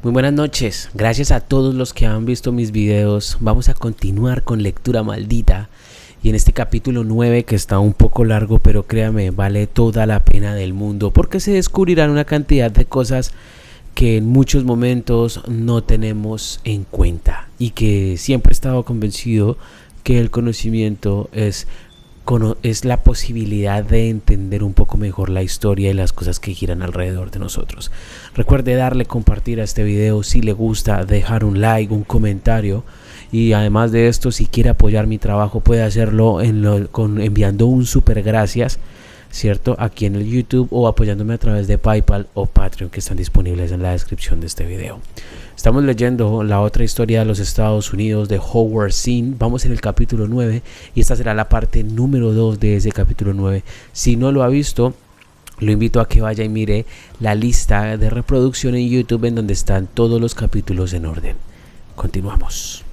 Muy buenas noches, gracias a todos los que han visto mis videos. Vamos a continuar con Lectura Maldita y en este capítulo 9, que está un poco largo, pero créame, vale toda la pena del mundo porque se descubrirán una cantidad de cosas que en muchos momentos no tenemos en cuenta y que siempre he estado convencido que el conocimiento es la posibilidad de entender un poco mejor la historia y las cosas que giran alrededor de nosotros. Recuerde darle compartir a este video si le gusta, dejar un like, un comentario, y además de esto, si quiere apoyar mi trabajo puede hacerlo enviando un super gracias, ¿cierto? Aquí en el YouTube, o apoyándome a través de PayPal o Patreon, que están disponibles en la descripción de este video. Estamos leyendo la otra historia de los Estados Unidos de Howard Zinn. Vamos en el capítulo 9 y esta será la parte número 2 de ese capítulo 9. Si no lo ha visto, lo invito a que vaya y mire la lista de reproducción en YouTube, en donde están todos los capítulos en orden. Continuamos.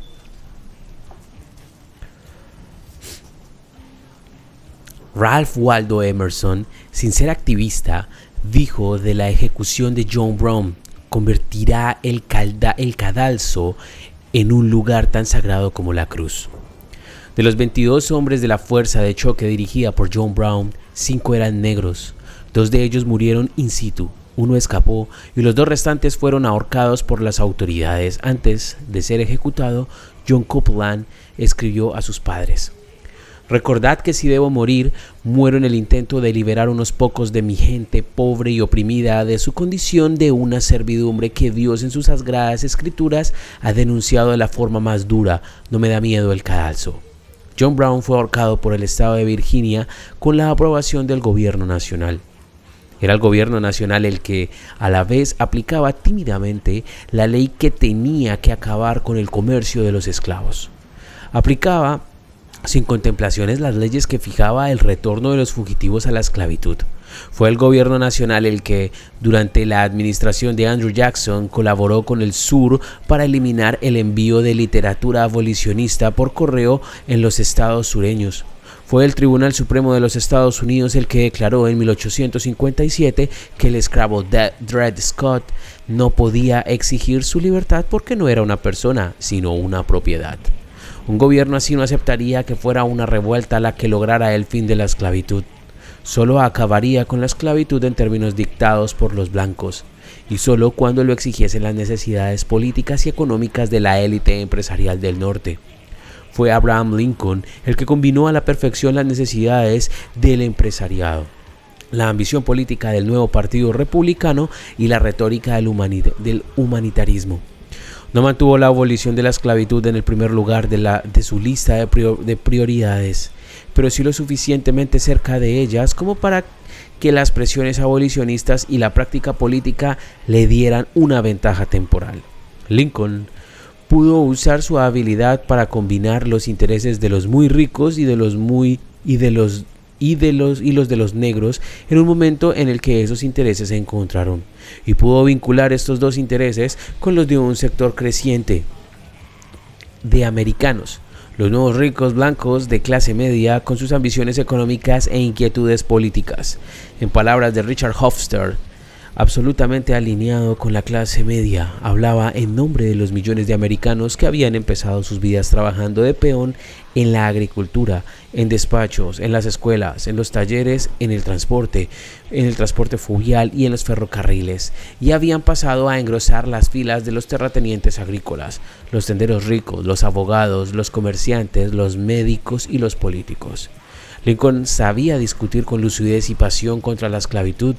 Ralph Waldo Emerson, sin ser activista, dijo de la ejecución de John Brown: convertirá el cadalso en un lugar tan sagrado como la cruz. De los 22 hombres de la fuerza de choque dirigida por John Brown, 5 eran negros. 2 de ellos murieron in situ, 1 escapó y los 2 restantes fueron ahorcados por las autoridades. Antes de ser ejecutado, John Copeland escribió a sus padres: recordad que si debo morir, muero en el intento de liberar unos pocos de mi gente pobre y oprimida de su condición de una servidumbre que Dios en sus sagradas escrituras ha denunciado de la forma más dura. No me da miedo el cadalso. John Brown fue ahorcado por el estado de Virginia con la aprobación del gobierno nacional. Era el gobierno nacional el que a la vez aplicaba tímidamente la ley que tenía que acabar con el comercio de los esclavos. Aplicaba sin contemplaciones las leyes que fijaba el retorno de los fugitivos a la esclavitud. Fue el gobierno nacional el que, durante la administración de Andrew Jackson, colaboró con el sur para eliminar el envío de literatura abolicionista por correo en los estados sureños. Fue el Tribunal Supremo de los Estados Unidos el que declaró en 1857 que el esclavo Dred Scott no podía exigir su libertad porque no era una persona, sino una propiedad. Un gobierno así no aceptaría que fuera una revuelta la que lograra el fin de la esclavitud. Solo acabaría con la esclavitud en términos dictados por los blancos, y solo cuando lo exigiesen las necesidades políticas y económicas de la élite empresarial del norte. Fue Abraham Lincoln el que combinó a la perfección las necesidades del empresariado, la ambición política del nuevo partido republicano y la retórica del humanitarismo. No mantuvo la abolición de la esclavitud en el primer lugar de su lista de prioridades, pero sí lo suficientemente cerca de ellas como para que las presiones abolicionistas y la práctica política le dieran una ventaja temporal. Lincoln pudo usar su habilidad para combinar los intereses de los muy ricos y los de los negros en un momento en el que esos intereses se encontraron, y pudo vincular estos dos intereses con los de un sector creciente de americanos, los nuevos ricos blancos de clase media, con sus ambiciones económicas e inquietudes políticas. En palabras de Richard Hofstadter, absolutamente alineado con la clase media, hablaba en nombre de los millones de americanos que habían empezado sus vidas trabajando de peón en la agricultura, en despachos, en las escuelas, en los talleres, en el transporte fluvial y en los ferrocarriles, y habían pasado a engrosar las filas de los terratenientes agrícolas, los tenderos ricos, los abogados, los comerciantes, los médicos y los políticos. Lincoln sabía discutir con lucidez y pasión contra la esclavitud,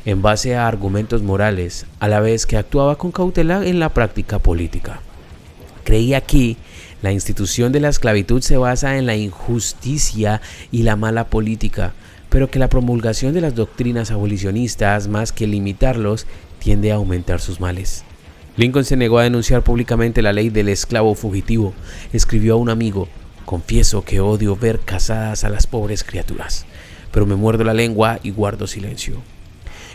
en base a argumentos morales, a la vez que actuaba con cautela en la práctica política. Creía que la institución de la esclavitud se basa en la injusticia y la mala política, pero que la promulgación de las doctrinas abolicionistas, más que limitarlos, tiende a aumentar sus males. Lincoln se negó a denunciar públicamente la ley del esclavo fugitivo. Escribió a un amigo: confieso que odio ver casadas a las pobres criaturas, pero me muerdo la lengua y guardo silencio.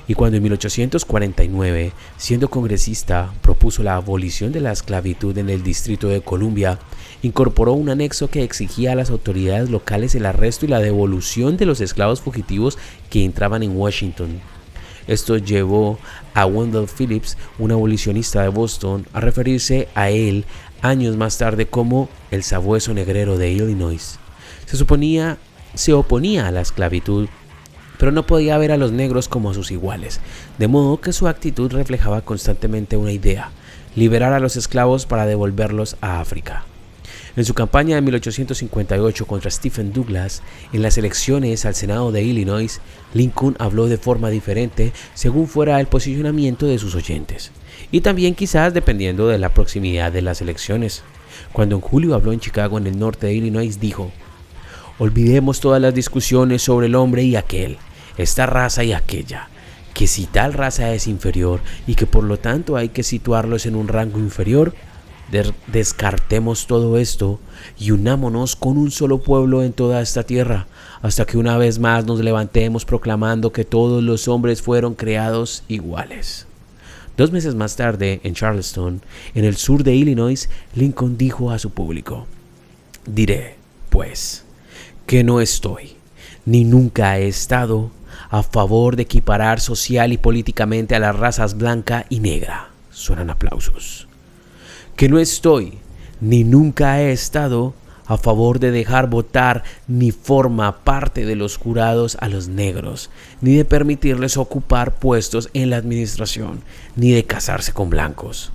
Y cuando en 1849, siendo congresista, propuso la abolición de la esclavitud en el Distrito de Columbia, incorporó un anexo que exigía a las autoridades locales el arresto y la devolución de los esclavos fugitivos que entraban en Washington. Esto llevó a Wendell Phillips, un abolicionista de Boston, a referirse a él años más tarde como el sabueso negrero de Illinois. Se oponía a la esclavitud, pero no podía ver a los negros como a sus iguales, de modo que su actitud reflejaba constantemente una idea: liberar a los esclavos para devolverlos a África. En su campaña de 1858 contra Stephen Douglas, en las elecciones al Senado de Illinois, Lincoln habló de forma diferente según fuera el posicionamiento de sus oyentes, y también quizás dependiendo de la proximidad de las elecciones. Cuando en julio habló en Chicago, en el norte de Illinois, dijo: «Olvidemos todas las discusiones sobre el hombre y aquel, esta raza y aquella, que si tal raza es inferior y que por lo tanto hay que situarlos en un rango inferior, descartemos todo esto y unámonos con un solo pueblo en toda esta tierra, hasta que una vez más nos levantemos proclamando que todos los hombres fueron creados iguales». 2 meses más tarde, en Charleston, en el sur de Illinois, Lincoln dijo a su público: «Diré, pues, que no estoy, ni nunca he estado, a favor de equiparar social y políticamente a las razas blanca y negra». Suenan aplausos. «Que no estoy, ni nunca he estado, a favor de dejar votar ni forma parte de los jurados a los negros, ni de permitirles ocupar puestos en la administración, ni de casarse con blancos.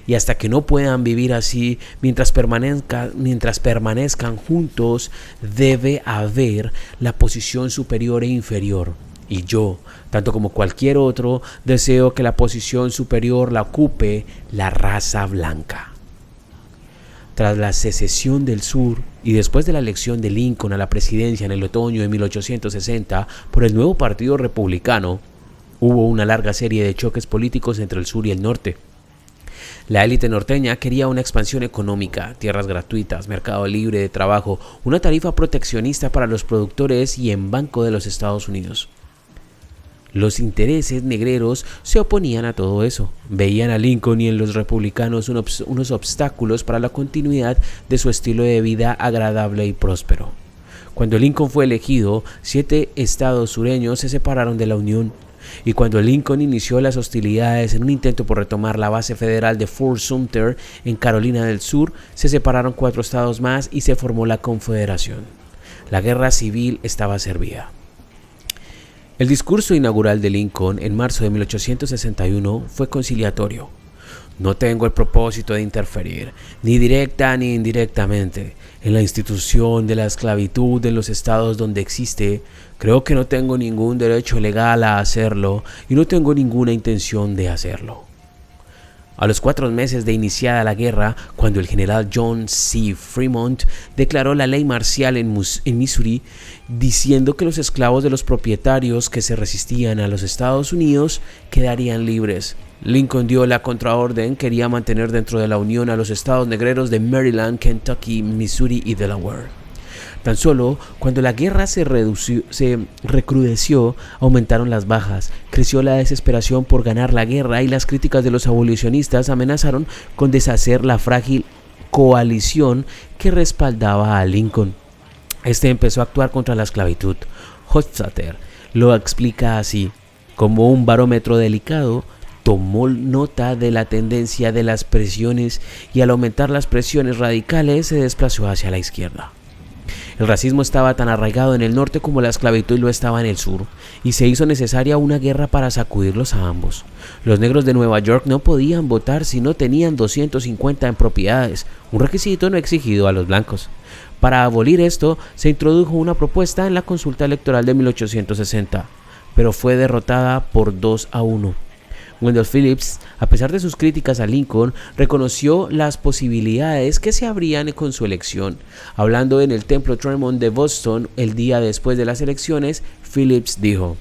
Y hasta que no puedan vivir así, mientras permanezcan juntos, debe haber la posición superior e inferior. Y yo, tanto como cualquier otro, deseo que la posición superior la ocupe la raza blanca». Tras la secesión del sur y después de la elección de Lincoln a la presidencia en el otoño de 1860 por el nuevo Partido Republicano, hubo una larga serie de choques políticos entre el sur y el norte. La élite norteña quería una expansión económica, tierras gratuitas, mercado libre de trabajo, una tarifa proteccionista para los productores y en Banco de los Estados Unidos. Los intereses negreros se oponían a todo eso. Veían a Lincoln y en los republicanos unos obstáculos para la continuidad de su estilo de vida agradable y próspero. Cuando Lincoln fue elegido, 7 estados sureños se separaron de la Unión. Y cuando Lincoln inició las hostilidades en un intento por retomar la base federal de Fort Sumter en Carolina del Sur, se separaron 4 estados más y se formó la Confederación. La guerra civil estaba servida. El discurso inaugural de Lincoln en marzo de 1861 fue conciliatorio. «No tengo el propósito de interferir, ni directa ni indirectamente, en la institución de la esclavitud en los estados donde existe. Creo que no tengo ningún derecho legal a hacerlo y no tengo ninguna intención de hacerlo». A los 4 meses de iniciada la guerra, cuando el general John C. Fremont declaró la ley marcial en Missouri, diciendo que los esclavos de los propietarios que se resistían a los Estados Unidos quedarían libres, Lincoln dio la contraorden: quería mantener dentro de la Unión a los estados negreros de Maryland, Kentucky, Missouri y Delaware. Tan solo cuando la guerra se recrudeció, aumentaron las bajas, creció la desesperación por ganar la guerra y las críticas de los abolicionistas amenazaron con deshacer la frágil coalición que respaldaba a Lincoln. Este empezó a actuar contra la esclavitud. Hofstadter lo explica así: como un barómetro delicado, tomó nota de la tendencia de las presiones y al aumentar las presiones radicales se desplazó hacia la izquierda. El racismo estaba tan arraigado en el norte como la esclavitud lo estaba en el sur, y se hizo necesaria una guerra para sacudirlos a ambos. Los negros de Nueva York no podían votar si no tenían 250 en propiedades, un requisito no exigido a los blancos. Para abolir esto, se introdujo una propuesta en la consulta electoral de 1860, pero fue derrotada por 2-1. Wendell Phillips, a pesar de sus críticas a Lincoln, reconoció las posibilidades que se abrían con su elección. Hablando en el Templo Tremont de Boston el día después de las elecciones, Phillips dijo: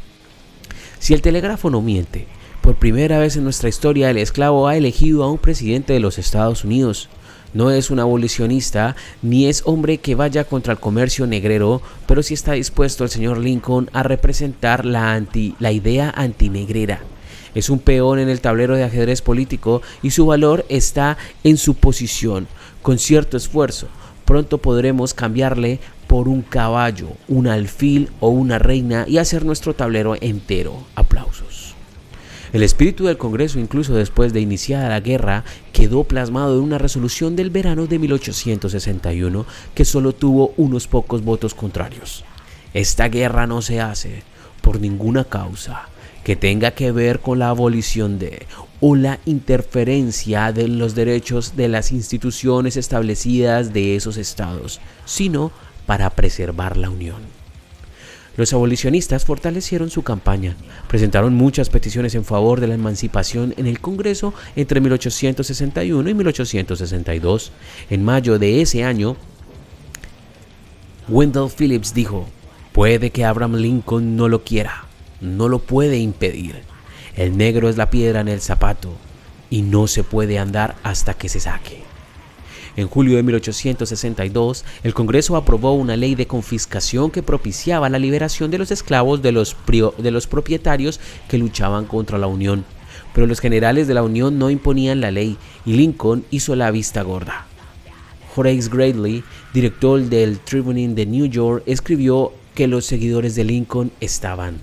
«Si el telégrafo no miente, por primera vez en nuestra historia el esclavo ha elegido a un presidente de los Estados Unidos. No es un abolicionista, ni es hombre que vaya contra el comercio negrero, pero sí está dispuesto el señor Lincoln a representar la idea antinegrera. Es un peón en el tablero de ajedrez político y su valor está en su posición. Con cierto esfuerzo, pronto podremos cambiarle por un caballo, un alfil o una reina y hacer nuestro tablero entero». Aplausos. El espíritu del Congreso, incluso después de iniciada la guerra, quedó plasmado en una resolución del verano de 1861 que solo tuvo unos pocos votos contrarios. Esta guerra no se hace por ninguna causa que tenga que ver con la abolición de o la interferencia de los derechos de las instituciones establecidas de esos estados, sino para preservar la unión. Los abolicionistas fortalecieron su campaña, presentaron muchas peticiones en favor de la emancipación en el Congreso entre 1861 y 1862. En mayo de ese año, Wendell Phillips dijo: "Puede que Abraham Lincoln no lo quiera, no lo puede impedir. El negro es la piedra en el zapato y no se puede andar hasta que se saque". En julio de 1862, el Congreso aprobó una ley de confiscación que propiciaba la liberación de los esclavos de los propietarios que luchaban contra la Unión. Pero los generales de la Unión no imponían la ley y Lincoln hizo la vista gorda. Horace Greeley, director del Tribune de New York, escribió que los seguidores de Lincoln estaban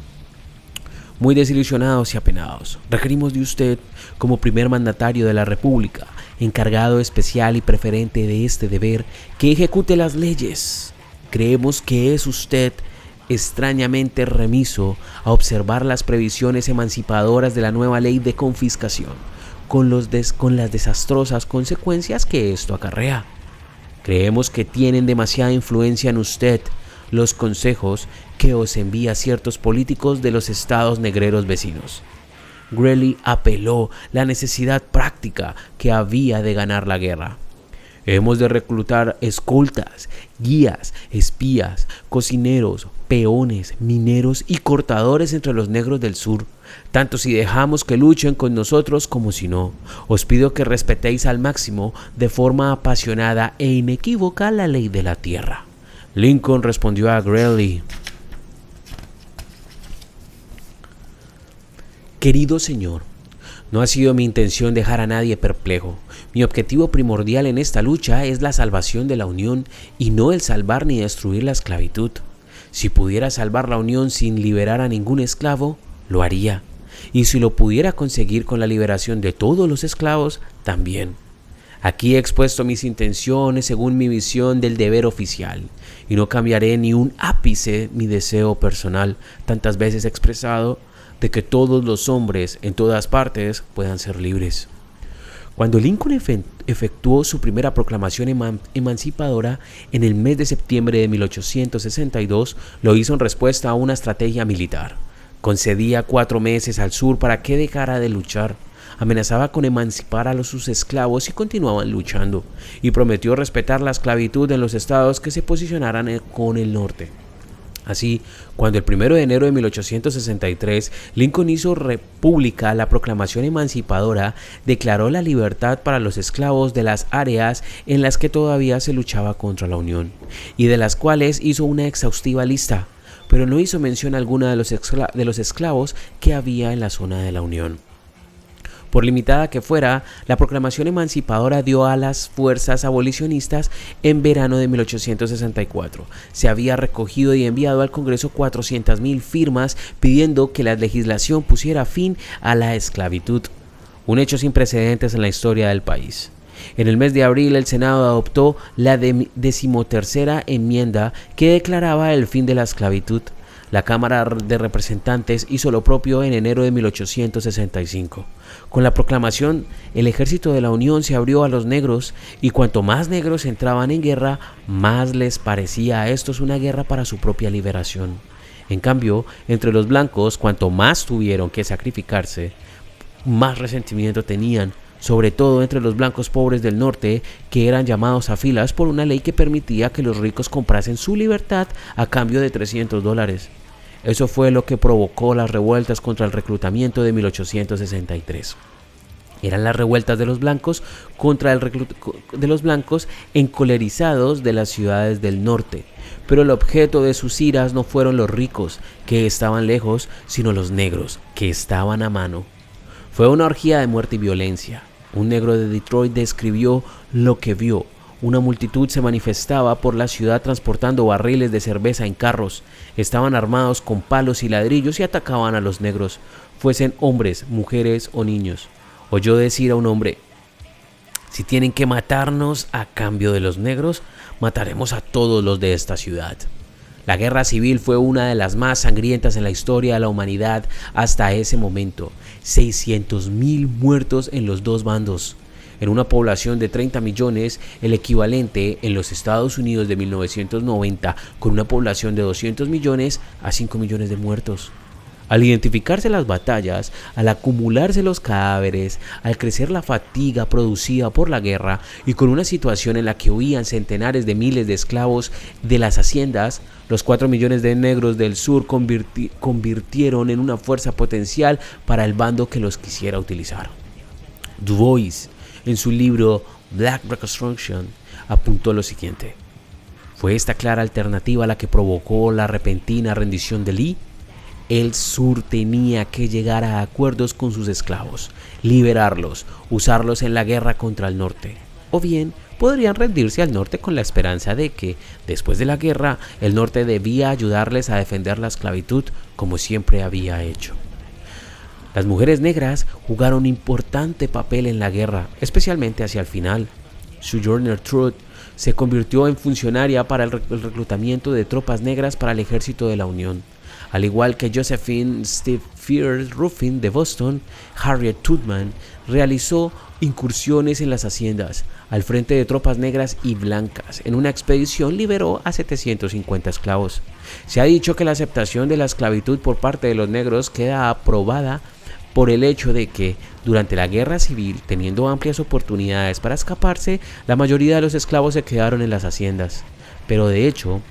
muy desilusionados y apenados. "Requerimos de usted, como primer mandatario de la República, encargado especial y preferente de este deber, que ejecute las leyes. Creemos que es usted extrañamente remiso a observar las previsiones emancipadoras de la nueva ley de confiscación, con las desastrosas consecuencias que esto acarrea. Creemos que tienen demasiada influencia en usted los consejos que os envía ciertos políticos de los estados negreros vecinos". Greeley apeló la necesidad práctica que había de ganar la guerra. "Hemos de reclutar escoltas, guías, espías, cocineros, peones, mineros y cortadores entre los negros del sur, tanto si dejamos que luchen con nosotros como si no. Os pido que respetéis al máximo, de forma apasionada e inequívoca, la ley de la tierra". Lincoln respondió a Greeley: "Querido señor, no ha sido mi intención dejar a nadie perplejo. Mi objetivo primordial en esta lucha es la salvación de la Unión y no el salvar ni destruir la esclavitud. Si pudiera salvar la Unión sin liberar a ningún esclavo, lo haría. Y si lo pudiera conseguir con la liberación de todos los esclavos, también. Aquí he expuesto mis intenciones según mi visión del deber oficial, y no cambiaré ni un ápice mi deseo personal, tantas veces expresado, de que todos los hombres en todas partes puedan ser libres". Cuando Lincoln efectuó su primera proclamación emancipadora en el mes de septiembre de 1862, lo hizo en respuesta a una estrategia militar. Concedía 4 meses al sur para que dejara de luchar, amenazaba con emancipar a sus esclavos si continuaban luchando, y prometió respetar la esclavitud en los estados que se posicionaran con el norte. Así, cuando el 1 de enero de 1863 Lincoln hizo pública la proclamación emancipadora, declaró la libertad para los esclavos de las áreas en las que todavía se luchaba contra la Unión, y de las cuales hizo una exhaustiva lista, pero no hizo mención alguna de los esclavos que había en la zona de la Unión. Por limitada que fuera, la proclamación emancipadora dio a las fuerzas abolicionistas en verano de 1864. Se había recogido y enviado al Congreso 400,000 firmas pidiendo que la legislación pusiera fin a la esclavitud, un hecho sin precedentes en la historia del país. En el mes de abril, el Senado adoptó la 13ª enmienda que declaraba el fin de la esclavitud. La Cámara de Representantes hizo lo propio en enero de 1865. Con la proclamación, el ejército de la Unión se abrió a los negros, y cuanto más negros entraban en guerra, más les parecía a estos una guerra para su propia liberación. En cambio, entre los blancos, cuanto más tuvieron que sacrificarse, más resentimiento tenían, sobre todo entre los blancos pobres del norte, que eran llamados a filas por una ley que permitía que los ricos comprasen su libertad a cambio de $300. Eso fue lo que provocó las revueltas contra el reclutamiento de 1863. Eran las revueltas de los blancos contra de los blancos encolerizados de las ciudades del norte, pero el objeto de sus iras no fueron los ricos, que estaban lejos, sino los negros, que estaban a mano. Fue una orgía de muerte y violencia. Un negro de Detroit describió lo que vio: Una multitud se manifestaba por la ciudad transportando barriles de cerveza en carros. Estaban armados con palos y ladrillos y atacaban a los negros, fuesen hombres, mujeres o niños. Oyó decir a un hombre: si tienen que matarnos a cambio de los negros, mataremos a todos los de esta ciudad. La guerra civil fue una de las más sangrientas en la historia de la humanidad hasta ese momento. 600.000 muertos en los dos bandos. En una población de 30 millones, el equivalente en los Estados Unidos de 1990, con una población de 200 millones a 5 millones de muertos. Al identificarse las batallas, al acumularse los cadáveres, al crecer la fatiga producida por la guerra y con una situación en la que huían centenares de miles de esclavos de las haciendas, los 4 millones de negros del sur convirtieron en una fuerza potencial para el bando que los quisiera utilizar. Du Bois, en su libro Black Reconstruction, apuntó lo siguiente: ¿fue esta clara alternativa la que provocó la repentina rendición de Lee? El sur tenía que llegar a acuerdos con sus esclavos, liberarlos, usarlos en la guerra contra el norte. O bien, podrían rendirse al norte con la esperanza de que, después de la guerra, el norte debía ayudarles a defender la esclavitud como siempre había hecho. Las mujeres negras jugaron un importante papel en la guerra, especialmente hacia el final. Sojourner Truth se convirtió en funcionaria para el reclutamiento de tropas negras para el ejército de la Unión. Al igual que Josephine Steve Fierce Ruffin de Boston, Harriet Tubman realizó incursiones en las haciendas al frente de tropas negras y blancas. En una expedición liberó a 750 esclavos. Se ha dicho que la aceptación de la esclavitud por parte de los negros queda aprobada por el hecho de que, durante la guerra civil, teniendo amplias oportunidades para escaparse, la mayoría de los esclavos se quedaron en las haciendas. Pero de hecho,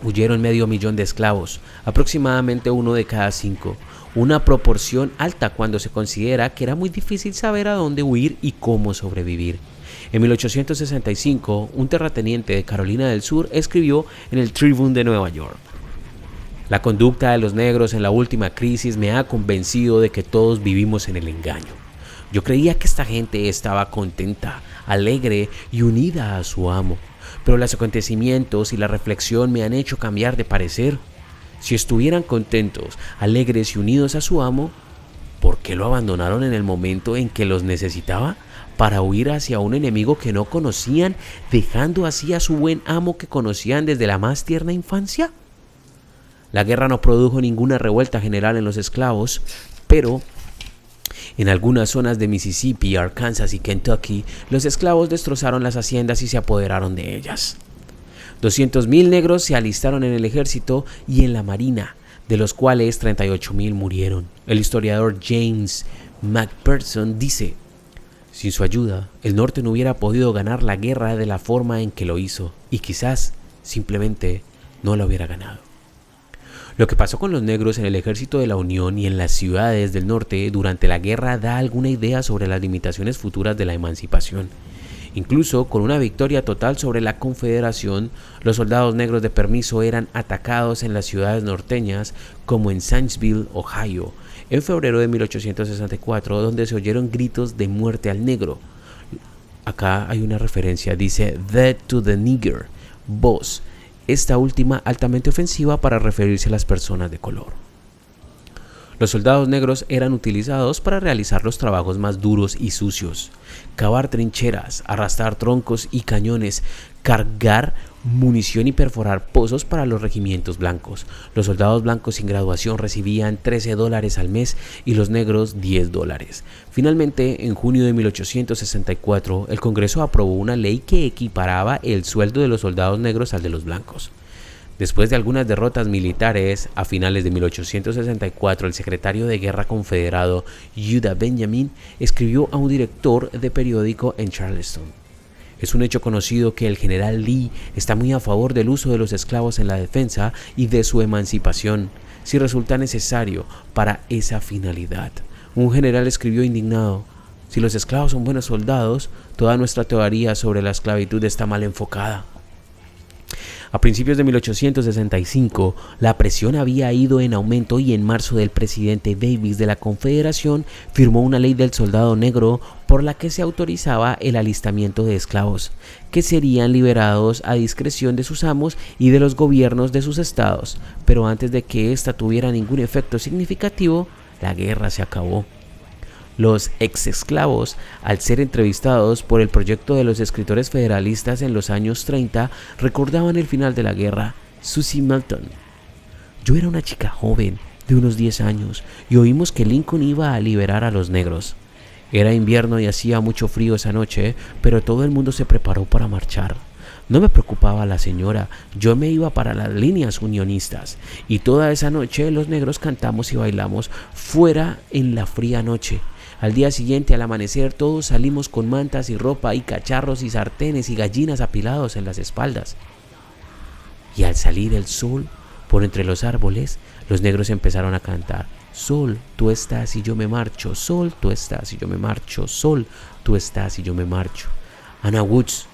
huyeron 500.000 de esclavos, aproximadamente 1 de cada 5, una proporción alta cuando se considera que era muy difícil saber a dónde huir y cómo sobrevivir. En 1865, un terrateniente de Carolina del Sur escribió en el Tribune de Nueva York: la conducta de los negros en la última crisis me ha convencido de que todos vivimos en el engaño. Yo creía que esta gente estaba contenta, alegre y unida a su amo. Pero los acontecimientos y la reflexión me han hecho cambiar de parecer. Si estuvieran contentos, alegres y unidos a su amo, ¿por qué lo abandonaron en el momento en que los necesitaba para huir hacia un enemigo que no conocían, dejando así a su buen amo que conocían desde la más tierna infancia? La guerra no produjo ninguna revuelta general en los esclavos, pero en algunas zonas de Mississippi, Arkansas y Kentucky, los esclavos destrozaron las haciendas y se apoderaron de ellas. 200.000 negros se alistaron en el ejército y en la marina, de los cuales 38.000 murieron. El historiador James McPherson dice: sin su ayuda, el norte no hubiera podido ganar la guerra de la forma en que lo hizo, y quizás simplemente no la hubiera ganado. Lo que pasó con los negros en el ejército de la Unión y en las ciudades del norte durante la guerra da alguna idea sobre las limitaciones futuras de la emancipación. Incluso con una victoria total sobre la Confederación, los soldados negros de permiso eran atacados en las ciudades norteñas, como en Zanesville, Ohio, en febrero de 1864, donde se oyeron gritos de muerte al negro. Acá hay una referencia, dice "Death to the nigger", voz. Esta última altamente ofensiva para referirse a las personas de color. Los soldados negros eran utilizados para realizar los trabajos más duros y sucios: cavar trincheras, arrastrar troncos y cañones, cargar munición y perforar pozos para los regimientos blancos. Los soldados blancos sin graduación recibían $13 al mes y los negros $10. Finalmente, en junio de 1864, el Congreso aprobó una ley que equiparaba el sueldo de los soldados negros al de los blancos. Después de algunas derrotas militares, a finales de 1864, el secretario de Guerra confederado Judah Benjamin escribió a un director de periódico en Charleston: es un hecho conocido que el general Lee está muy a favor del uso de los esclavos en la defensa y de su emancipación, si resulta necesario para esa finalidad. Un general escribió indignado: si los esclavos son buenos soldados, toda nuestra teoría sobre la esclavitud está mal enfocada. A principios de 1865, la presión había ido en aumento y en marzo el presidente Davis de la Confederación firmó una ley del soldado negro por la que se autorizaba el alistamiento de esclavos, que serían liberados a discreción de sus amos y de los gobiernos de sus estados. Pero antes de que ésta tuviera ningún efecto significativo, la guerra se acabó. Los ex-esclavos, al ser entrevistados por el proyecto de los escritores federalistas en los años 30, recordaban el final de la guerra. Susie Melton: yo era una chica joven, de unos 10 años, y oímos que Lincoln iba a liberar a los negros. Era invierno y hacía mucho frío esa noche, pero todo el mundo se preparó para marchar. No me preocupaba la señora, yo me iba para las líneas unionistas, y toda esa noche los negros cantamos y bailamos fuera en la fría noche. Al día siguiente, al amanecer, todos salimos con mantas y ropa y cacharros y sartenes y gallinas apilados en las espaldas. Y al salir el sol por entre los árboles, los negros empezaron a cantar: sol, tú estás y yo me marcho, sol, tú estás y yo me marcho, sol, tú estás y yo me marcho. Anna Woods: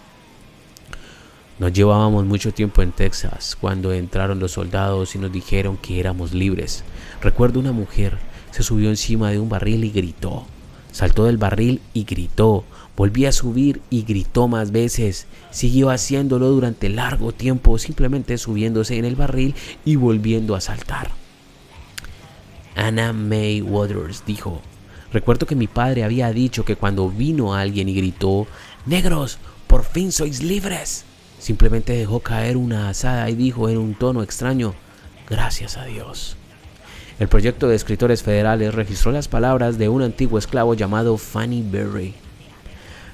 no llevábamos mucho tiempo en Texas cuando entraron los soldados y nos dijeron que éramos libres. Recuerdo una mujer se subió encima de un barril y gritó. Saltó del barril y gritó. Volvió a subir y gritó más veces. Siguió haciéndolo durante largo tiempo, simplemente subiéndose en el barril y volviendo a saltar. Anna May Waters dijo: recuerdo que mi padre había dicho que cuando vino alguien y gritó: «¡Negros, por fin sois libres!», simplemente dejó caer una azada y dijo en un tono extraño: «Gracias a Dios». El proyecto de escritores federales registró las palabras de un antiguo esclavo llamado Fanny Berry.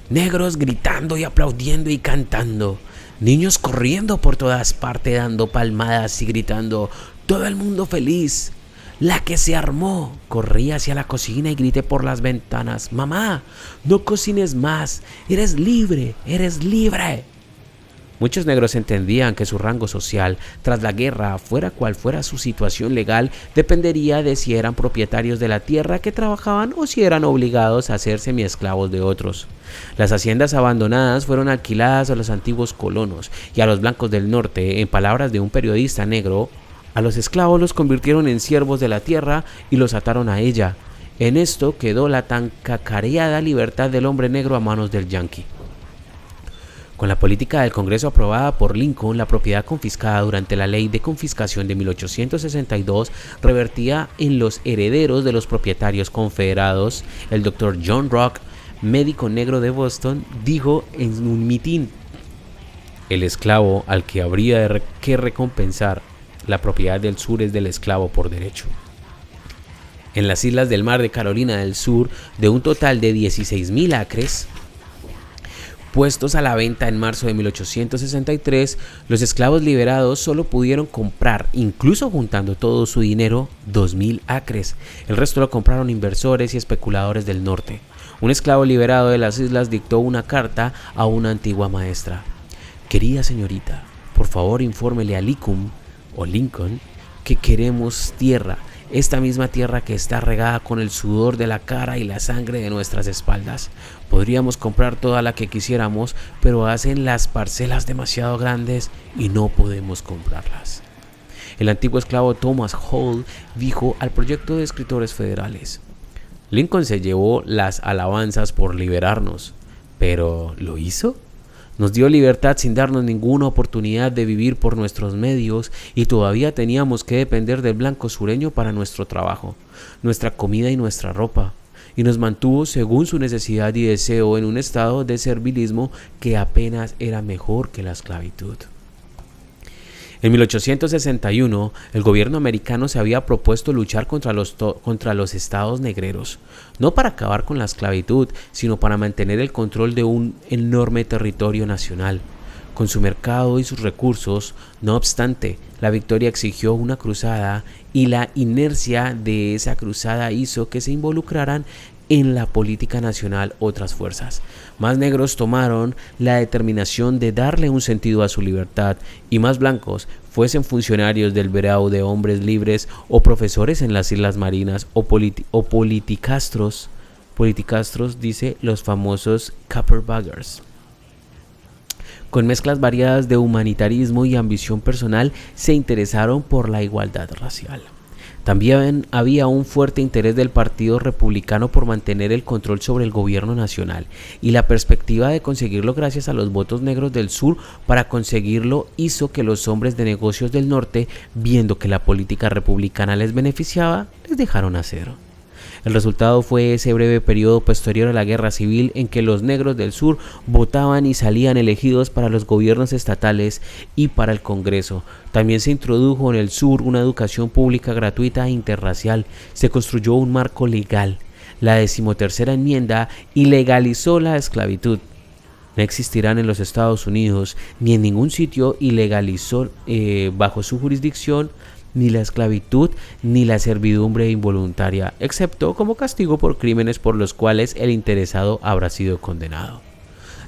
Negros gritando y aplaudiendo y cantando. Niños corriendo por todas partes dando palmadas y gritando. Todo el mundo feliz. La que se armó. Corrí hacia la cocina y grité por las ventanas: «Mamá, no cocines más. Eres libre, eres libre». Muchos negros entendían que su rango social tras la guerra, fuera cual fuera su situación legal, dependería de si eran propietarios de la tierra que trabajaban o si eran obligados a ser semiesclavos de otros. Las haciendas abandonadas fueron alquiladas a los antiguos colonos y a los blancos del norte. En palabras de un periodista negro, a los esclavos los convirtieron en siervos de la tierra y los ataron a ella. En esto quedó la tan cacareada libertad del hombre negro a manos del yanqui. Con la política del Congreso aprobada por Lincoln, la propiedad confiscada durante la Ley de Confiscación de 1862 revertía en los herederos de los propietarios confederados. El Dr. John Rock, médico negro de Boston, dijo en un mitin: el esclavo al que habría que recompensar la propiedad del sur es del esclavo por derecho. En las islas del mar de Carolina del Sur, de un total de 16,000 acres, puestos a la venta en marzo de 1863, los esclavos liberados solo pudieron comprar, incluso juntando todo su dinero, 2,000 acres. El resto lo compraron inversores y especuladores del norte. Un esclavo liberado de las islas dictó una carta a una antigua maestra: «Querida señorita, por favor infórmele a Lincoln que queremos tierra, esta misma tierra que está regada con el sudor de la cara y la sangre de nuestras espaldas. Podríamos comprar toda la que quisiéramos, pero hacen las parcelas demasiado grandes y no podemos comprarlas». El antiguo esclavo Thomas Hall dijo al proyecto de escritores federales: «Lincoln se llevó las alabanzas por liberarnos, pero ¿lo hizo? Nos dio libertad sin darnos ninguna oportunidad de vivir por nuestros medios y todavía teníamos que depender del blanco sureño para nuestro trabajo, nuestra comida y nuestra ropa, y nos mantuvo según su necesidad y deseo en un estado de servilismo que apenas era mejor que la esclavitud». En 1861, el gobierno americano se había propuesto luchar contra los estados negreros, no para acabar con la esclavitud, sino para mantener el control de un enorme territorio nacional, con su mercado y sus recursos. No obstante, la victoria exigió una cruzada y la inercia de esa cruzada hizo que se involucraran en la política nacional otras fuerzas. Más negros tomaron la determinación de darle un sentido a su libertad y más blancos, fuesen funcionarios del Bureau de Hombres Libres o profesores en las Islas Marinas o politicastros, dice los famosos Carpetbaggers. Con mezclas variadas de humanitarismo y ambición personal, se interesaron por la igualdad racial. También había un fuerte interés del Partido Republicano por mantener el control sobre el gobierno nacional, y la perspectiva de conseguirlo gracias a los votos negros del sur para conseguirlo hizo que los hombres de negocios del norte, viendo que la política republicana les beneficiaba, les dejaron hacer. El resultado fue ese breve periodo posterior a la guerra civil en que los negros del sur votaban y salían elegidos para los gobiernos estatales y para el Congreso. También se introdujo en el sur una educación pública gratuita e interracial. Se construyó un marco legal. La 13ª enmienda ilegalizó la esclavitud. No existirán en los Estados Unidos ni en ningún sitio ilegalizó bajo su jurisdicción ni la esclavitud ni la servidumbre involuntaria, excepto como castigo por crímenes por los cuales el interesado habrá sido condenado.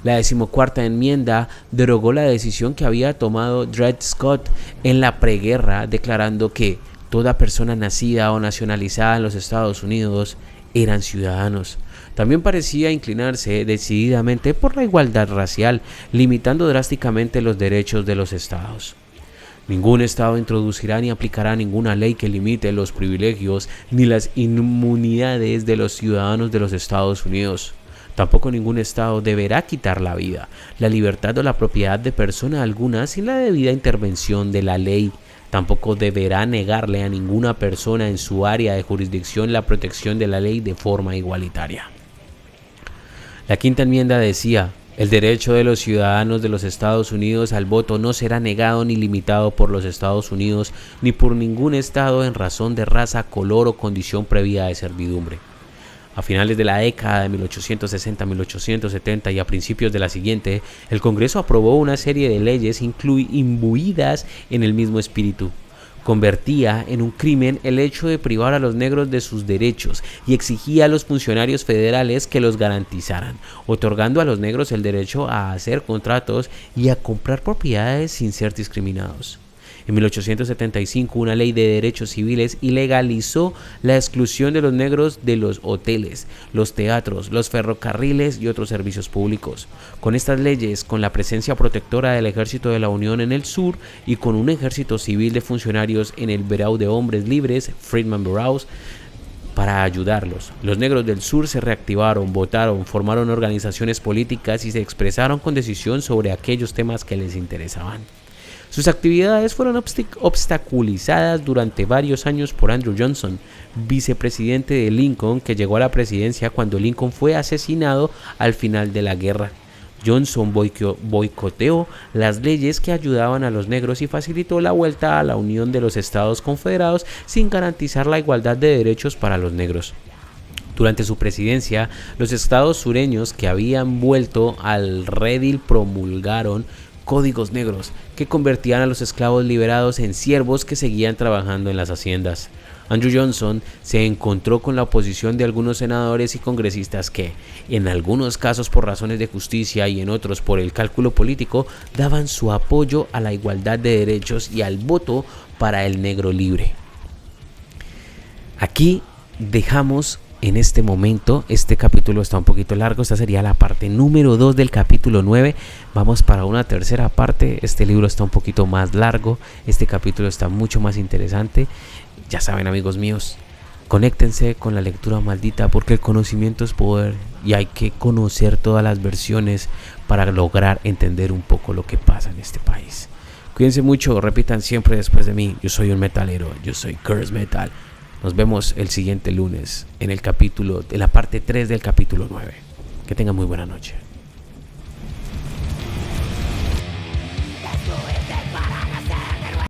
La 14ª enmienda derogó la decisión que había tomado Dred Scott en la preguerra, declarando que toda persona nacida o nacionalizada en los Estados Unidos eran ciudadanos. También parecía inclinarse decididamente por la igualdad racial, limitando drásticamente los derechos de los estados. Ningún estado introducirá ni aplicará ninguna ley que limite los privilegios ni las inmunidades de los ciudadanos de los Estados Unidos. Tampoco ningún estado deberá quitar la vida, la libertad o la propiedad de persona alguna sin la debida intervención de la ley. Tampoco deberá negarle a ninguna persona en su área de jurisdicción la protección de la ley de forma igualitaria. La 5ª enmienda decía: el derecho de los ciudadanos de los Estados Unidos al voto no será negado ni limitado por los Estados Unidos ni por ningún estado en razón de raza, color o condición previa de servidumbre. A finales de la década de 1860-1870 y a principios de la siguiente, el Congreso aprobó una serie de leyes imbuidas en el mismo espíritu. Convertía en un crimen el hecho de privar a los negros de sus derechos y exigía a los funcionarios federales que los garantizaran, otorgando a los negros el derecho a hacer contratos y a comprar propiedades sin ser discriminados. En 1875, una ley de derechos civiles ilegalizó la exclusión de los negros de los hoteles, los teatros, los ferrocarriles y otros servicios públicos. Con estas leyes, con la presencia protectora del Ejército de la Unión en el sur y con un ejército civil de funcionarios en el Bureau de Hombres Libres, Freedmen Bureau, para ayudarlos, los negros del sur se reactivaron, votaron, formaron organizaciones políticas y se expresaron con decisión sobre aquellos temas que les interesaban. Sus actividades fueron obstaculizadas durante varios años por Andrew Johnson, vicepresidente de Lincoln, que llegó a la presidencia cuando Lincoln fue asesinado al final de la guerra. Johnson boicoteó las leyes que ayudaban a los negros y facilitó la vuelta a la Unión de los Estados Confederados sin garantizar la igualdad de derechos para los negros. Durante su presidencia, los estados sureños que habían vuelto al redil promulgaron códigos negros que convertían a los esclavos liberados en siervos que seguían trabajando en las haciendas. Andrew Johnson se encontró con la oposición de algunos senadores y congresistas que, en algunos casos por razones de justicia y en otros por el cálculo político, daban su apoyo a la igualdad de derechos y al voto para el negro libre. Aquí dejamos en este momento, este capítulo está un poquito largo, esta sería la parte número 2 del capítulo 9, vamos para una tercera parte, este libro está un poquito más largo, este capítulo está mucho más interesante, ya saben amigos míos, conéctense con la lectura maldita porque el conocimiento es poder y hay que conocer todas las versiones para lograr entender un poco lo que pasa en este país. Cuídense mucho, repitan siempre después de mí, yo soy un metalero, yo soy Curse Metal. Nos vemos el siguiente lunes en la parte 3 del capítulo 9. Que tengan muy buena noche.